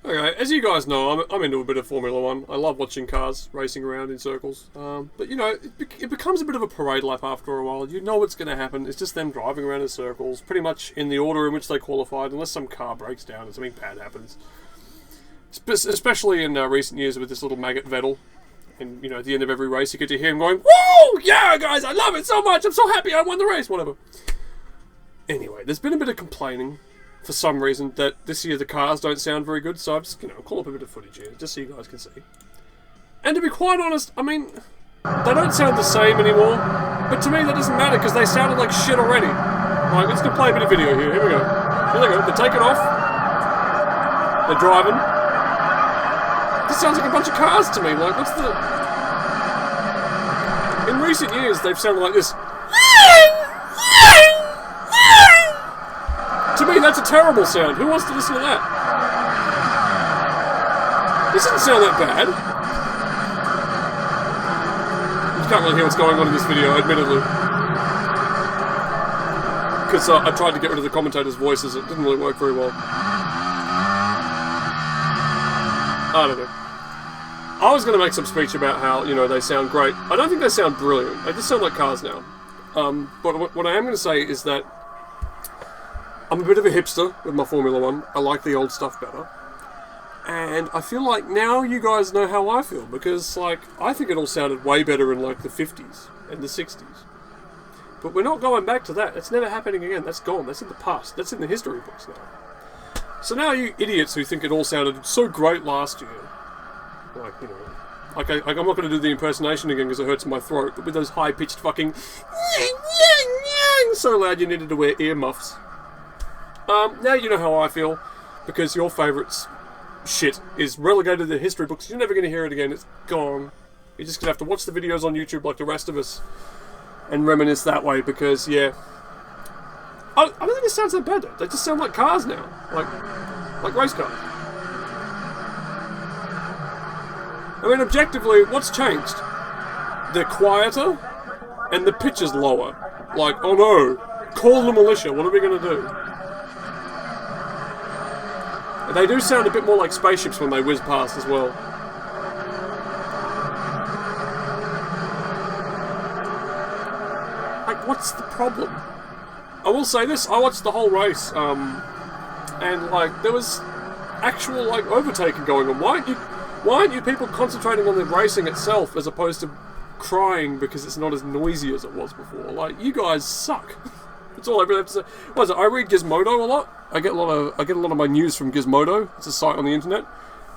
Okay, as you guys know, I'm into a bit of Formula One. I love watching cars racing around in circles. But, you know, it becomes a bit of a parade lap after a while. You know what's going to happen. It's just them driving around in circles, pretty much in the order in which they qualified, unless some car breaks down and something bad happens. Especially in recent years with this little maggot Vettel. And, you know, at the end of every race, you get to hear him going, "Woo! Yeah, guys, I love it so much! I'm so happy I won the race!" Whatever. Anyway, there's been a bit of complaining for some reason that this year the cars don't sound very good, so I've just, call up a bit of footage here, just so you guys can see. And to be quite honest, I mean, they don't sound the same anymore, but to me that doesn't matter, because they sounded like shit already. Right, let's go play a bit of video here, here we go. Here they go, they're taking off. They're driving. This sounds like a bunch of cars to me, like, what's the... In recent years, they've sounded like this. To me, that's a terrible sound. Who wants to listen to that? This doesn't sound that bad. You can't really hear what's going on in this video, admittedly. Because I tried to get rid of the commentators' voices. It didn't really work very well. I don't know. I was going to make some speech about how, they sound great. I don't think they sound brilliant. They just sound like cars now. But what I am going to say is that I'm a bit of a hipster with my Formula One. I like the old stuff better. And I feel like now you guys know how I feel, because, I think it all sounded way better in, the 50s and the 60s. But we're not going back to that. It's never happening again. That's gone. That's in the past. That's in the history books now. So now you idiots who think it all sounded so great last year, I'm not going to do the impersonation again because it hurts my throat, but with those high-pitched fucking so loud you needed to wear earmuffs. Now you know how I feel, because your favourites shit is relegated to the history books. You're never going to hear it again. It's gone. You're just going to have to watch the videos on YouTube like the rest of us and reminisce that way, because, yeah. I don't think it sounds that bad, though. They just sound like cars now. Like race cars. I mean, objectively, what's changed? They're quieter, and the pitch is lower. Oh no, call the militia, what are we going to do? They do sound a bit more like spaceships when they whiz past as well. What's the problem? I will say this, I watched the whole race, and there was actual overtaking going on. Why aren't you people concentrating on the racing itself as opposed to crying because it's not as noisy as it was before? You guys suck. That's all I really have to say. What is it? I read Gizmodo a lot. I get a lot of my news from Gizmodo. It's a site on the internet.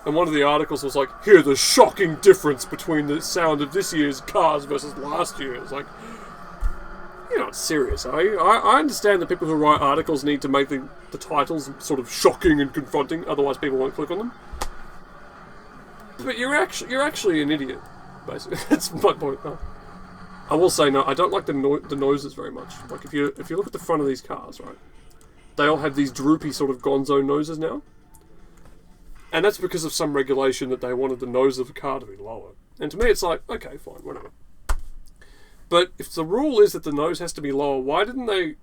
And one of the articles was here's the shocking difference between the sound of this year's cars versus last year. It's you're not serious, are you? I understand that people who write articles need to make the titles sort of shocking and confronting, otherwise people won't click on them. But you're actually an idiot, basically. That's my point. No. I will say, no, I don't like the noses very much. If you look at the front of these cars, right, they all have these droopy sort of gonzo noses now. And that's because of some regulation that they wanted the nose of the car to be lower. And to me it's okay, fine, whatever. But if the rule is that the nose has to be lower, why didn't they,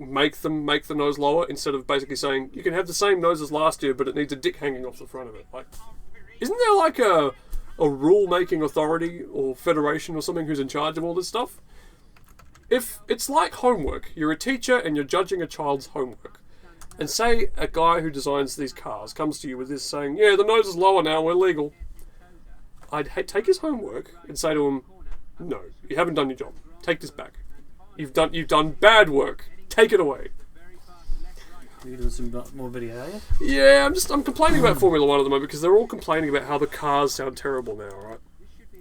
make the nose lower instead of basically saying, you can have the same nose as last year, but it needs a dick hanging off the front of it? Isn't there, a rule-making authority or federation or something who's in charge of all this stuff? If it's like homework, you're a teacher and you're judging a child's homework, and say a guy who designs these cars comes to you with this saying, yeah, the nose is lower now, we're legal. I'd take his homework and say to him, no, you haven't done your job. Take this back. You've done bad work. Take it away. You're doing some more video, are you? Yeah, I'm complaining about Formula One at the moment because they're all complaining about how the cars sound terrible now, right?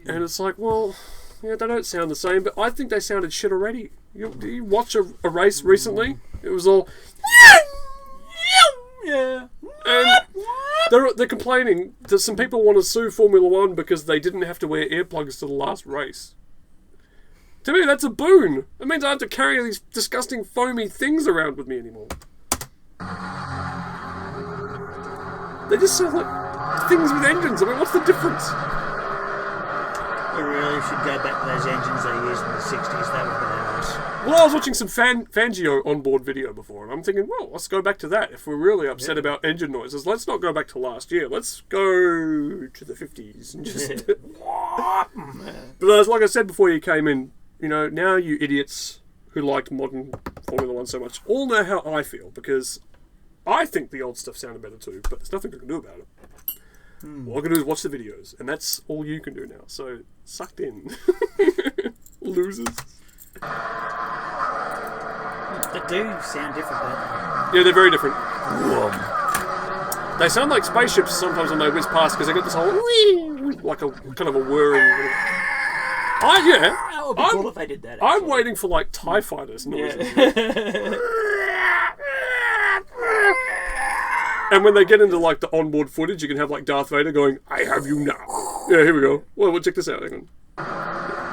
And it's well, yeah, they don't sound the same, but I think they sounded shit already. You watch a race recently? It was all... Yeah. And they're complaining that some people want to sue Formula One because they didn't have to wear earplugs to the last race. To me, that's a boon. It means I have to carry these disgusting foamy things around with me anymore. They just sound like things with engines. I mean, what's the difference? We really should go back to those engines they used in the 60s. That would be nice. Well, I was watching some Fangio onboard video before, and I'm thinking, well, let's go back to that. If we're really upset about engine noises, let's not go back to last year. Let's go to the 50s and just... But like I said before you came in, you know, now you idiots who liked modern Formula 1 so much all know how I feel, because I think the old stuff sounded better too, but there's nothing I can do about it. All I can do is watch the videos, and that's all you can do now. So, sucked in. Losers. They do sound different, don't they? Yeah, they're very different. They sound like spaceships sometimes when they whiz past, because they got this whole like a kind of a whirring. That would be cool if they did that. I'm waiting for like TIE fighters noises. And when they get into like the onboard footage, you can have like Darth Vader going, "I have you now." Yeah, here we go. Well, check this out. Hang on.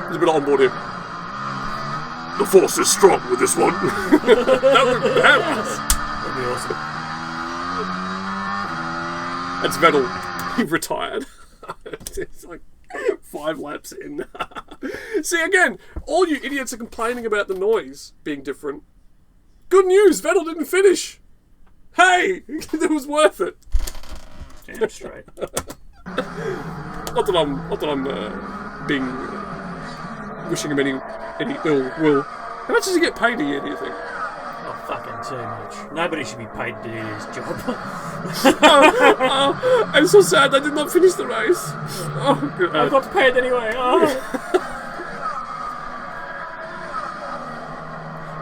There's a bit of onboard here. The Force is strong with this one. That would be badass. That'd be awesome. That's Vettel. He retired. It's like 5 laps in. See, again, all you idiots are complaining about the noise being different. Good news, Vettel didn't finish. Hey, it was worth it. Damn straight. Not that I'm being wishing him any ill will. How much does he get paid a year, do you think? Oh, fucking too much. Nobody should be paid to do his job. I'm so sad I did not finish the race. Oh, God. I got paid anyway. Oh.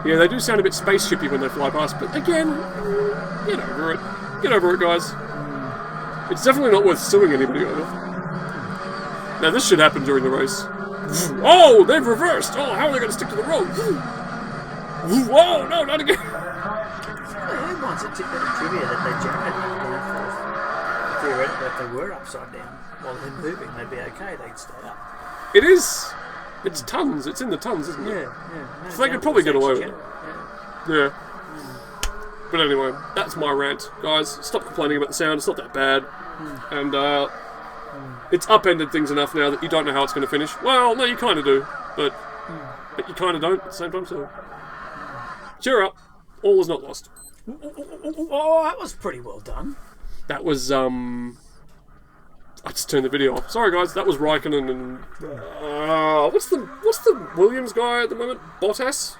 Yeah, they do sound a bit spaceshipy when they fly past, but again, get over it. Get over it, guys. It's definitely not worth suing anybody over. Now, this should happen during the race. Oh, they've reversed. Oh, how are they going to stick to the road? Oh, no, not again. Who wants a bit of trivia that they jammed theoretically, if they were upside down while they're moving, they'd be okay. They'd stay up. It is. It's tons. It's in the tons, isn't it? Yeah. No, So they could probably get away with it. Yeah. Yeah. But anyway, that's my rant, guys. Stop complaining about the sound. It's not that bad. And it's upended things enough now that you don't know how it's going to finish. Well, no, you kind of do, but you kind of don't at the same time. So cheer up. All is not lost. Oh, that was pretty well done. That was I just turned the video off. Sorry, guys. That was Raikkonen and what's the Williams guy at the moment? Bottas.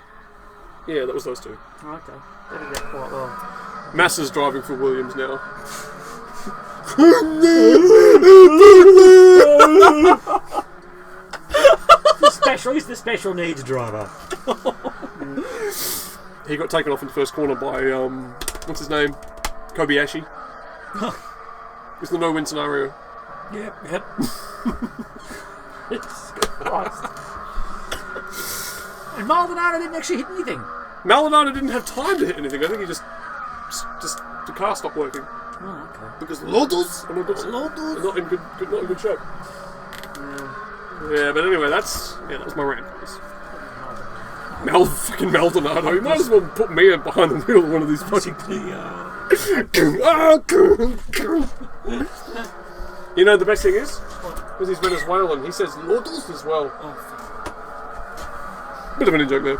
Yeah, that was those two. Oh, okay. They did that quite well. Massa's driving for Williams now. He's the special needs driver. He got taken off in the first corner by what's his name? Kobayashi. It's the no-win scenario. Yep. Christ. And Maldonado didn't actually hit anything. Maldonado didn't have time to hit anything. I think he just the car stopped working. Oh, okay. Because Lotus are not in good shape. Yeah, but anyway, that was my rant, guys. Fucking Maldonado. You might as well put me behind the wheel of one of these fucking... You know, the best thing is, because he's Venezuelan, he says Lotus as well. Bit of an in-joke there.